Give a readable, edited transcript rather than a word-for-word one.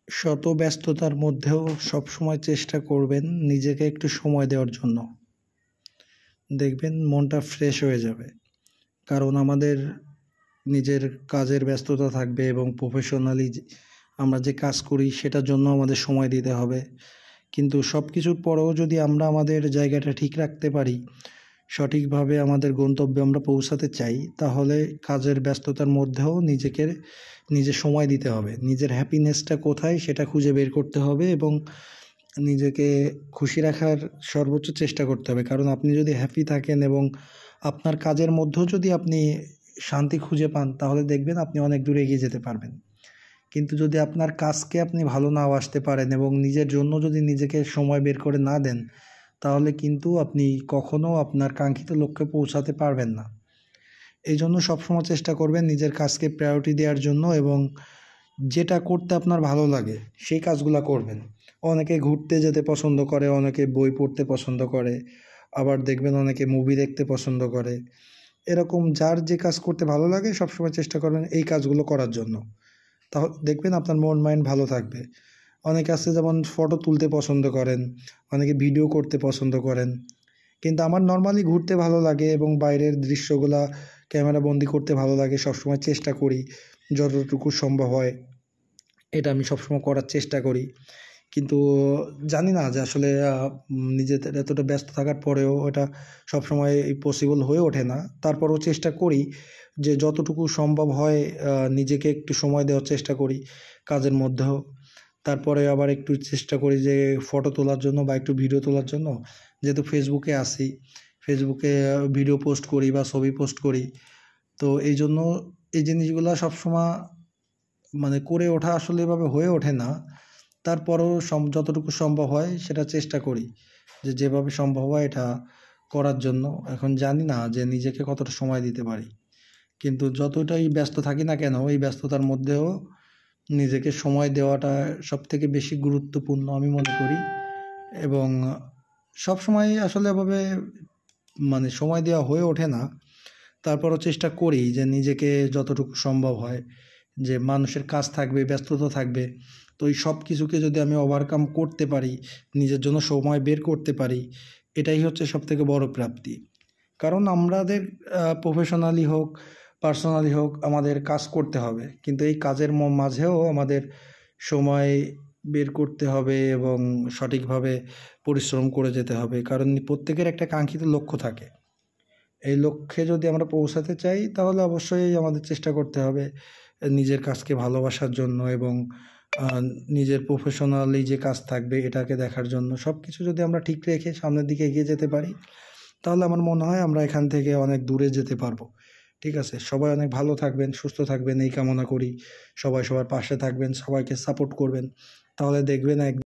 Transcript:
শত ব্যস্ততার মধ্যেও সবসময় চেষ্টা করবেন নিজেকে একটু সময় দেওয়ার জন্য। দেখবেন মনটা ফ্রেশ হয়ে যাবে। কারণ আমাদের নিজের কাজের ব্যস্ততা থাকবে এবং প্রফেশনালি আমরা যে কাজ করি সেটার জন্য আমাদের সময় দিতে হবে। কিন্তু সব কিছুর পরেও যদি আমরা আমাদের জায়গাটা ঠিক রাখতে পারি, সঠিকভাবে আমাদের গন্তব্যে আমরা পৌঁছাতে চাই, তাহলে কাজের ব্যস্ততার মধ্যেও নিজে সময় দিতে হবে। নিজের হ্যাপিনেসটা কোথায় সেটা খুঁজে বের করতে হবে এবং নিজেকে খুশি রাখার সর্বোচ্চ চেষ্টা করতে হবে। কারণ আপনি যদি হ্যাপি থাকেন এবং আপনার কাজের মধ্যেও যদি আপনি শান্তি খুঁজে পান, তাহলে দেখবেন আপনি অনেক দূরে এগিয়ে যেতে পারবেন। কিন্তু যদি আপনার কাজকে আপনি ভালো নাও আসতে পারেন এবং নিজের জন্য যদি নিজেকে সময় বের করে না দেন, তাহলে কিন্তু আপনি কখনো আপনার কাঙ্ক্ষিত লক্ষ্যে পৌঁছাতে পারবেন না। এই জন্য সবসময় চেষ্টা করবেন নিজের কাজকে প্রায়োরিটি দেওয়ার জন্য এবং যেটা করতে আপনার ভালো লাগে সেই কাজগুলো করবেন। অনেকে ঘুরতে যেতে পছন্দ করে, অনেকে বই পড়তে পছন্দ করে, আবার দেখবেন অনেকে মুভি দেখতে পছন্দ করে। এরকম যার যে কাজ করতে ভালো লাগে সবসময় চেষ্টা করবেন এই কাজগুলো করার জন্য। তাহলে দেখবেন আপনার মন মাইন্ড ভালো থাকবে। অনেকে আছে যেমন ফটো তুলতে পছন্দ করেন, অনেকে ভিডিও করতে পছন্দ করেন, কিন্তু আমার নর্মালি ঘুরতে ভালো লাগে এবং বাইরের দৃশ্যগুলা ক্যামেরা বন্দি করতে ভালো লাগে। সবসময় চেষ্টা করি যতটুকু সম্ভব হয়, এটা আমি সবসময় করার চেষ্টা করি। কিন্তু জানি না যে আসলে নিজেদের এতটা ব্যস্ত থাকার পরেও এটা সবসময় পসিবল হয়ে ওঠে না। তারপরেও চেষ্টা করি যে যতটুকু সম্ভব হয় নিজেকে একটু সময় দেওয়ার চেষ্টা করি কাজের মধ্যেও। তারপরে আবার একটু চেষ্টা করি যে ফটো তোলার জন্য বা একটু ভিডিও তোলার জন্য। যেহেতু ফেসবুকে আছি, ফেসবুকে ভিডিও পোস্ট করি বা ছবি পোস্ট করি, তো এই জন্য এই জিনিসগুলো সবসময় করে ওঠা আসলে এভাবে হয়ে ওঠে না। তারপরেও যতটুকু সম্ভব হয় সেটা চেষ্টা করি যে যেভাবে সম্ভব হয় এটা করার জন্য। এখন জানি না যে নিজেকে কতটা সময় দিতে পারি, কিন্তু যতটাই ব্যস্ত থাকি না কেন এই ব্যস্ততার মধ্যেও নিজেকে সময় দেওয়াটা সবথেকে বেশি গুরুত্বপূর্ণ আমি মনে করি। এবং সবসময় আসলে এভাবে সময় দেওয়া হয়ে ওঠে না। তারপরও চেষ্টা করি যে নিজেকে যতটুকু সম্ভব হয়, যে মানুষের কাজ থাকবে, ব্যস্ততা থাকবে, তো এই সব কিছুকে যদি আমি ওভারকাম করতে পারি, নিজের জন্য সময় বের করতে পারি, এটাই হচ্ছে সবথেকে বড় প্রাপ্তি। কারণ আমাদের প্রফেশনালি হোক, পার্সোনালি হোক, আমাদের কাজ করতে হবে, কিন্তু এই কাজের মাঝেও আমাদের সময় বের করতে হবে এবং সঠিকভাবে পরিশ্রম করে যেতে হবে। কারণ প্রত্যেকের একটা কাঙ্ক্ষিত লক্ষ্য থাকে। এই লক্ষ্যে যদি আমরা পৌঁছাতে চাই, তাহলে অবশ্যই আমাদের চেষ্টা করতে হবে নিজের কাজকে ভালোবাসার জন্য এবং নিজের প্রফেশনালি যে কাজ থাকবে এটাকে দেখার জন্য। সব কিছু যদি আমরা ঠিক রেখে সামনের দিকে এগিয়ে যেতে পারি, তাহলে আমার মনে হয় আমরা এখান থেকে অনেক দূরে যেতে পারবো। ঠিক আছে, সবাই অনেক ভালো থাকবেন, সুস্থ থাকবেন এই কামনা করি। সবাই সবার পাশে থাকবেন, সবাইকে সাপোর্ট করবেন, তাহলে দেখবেন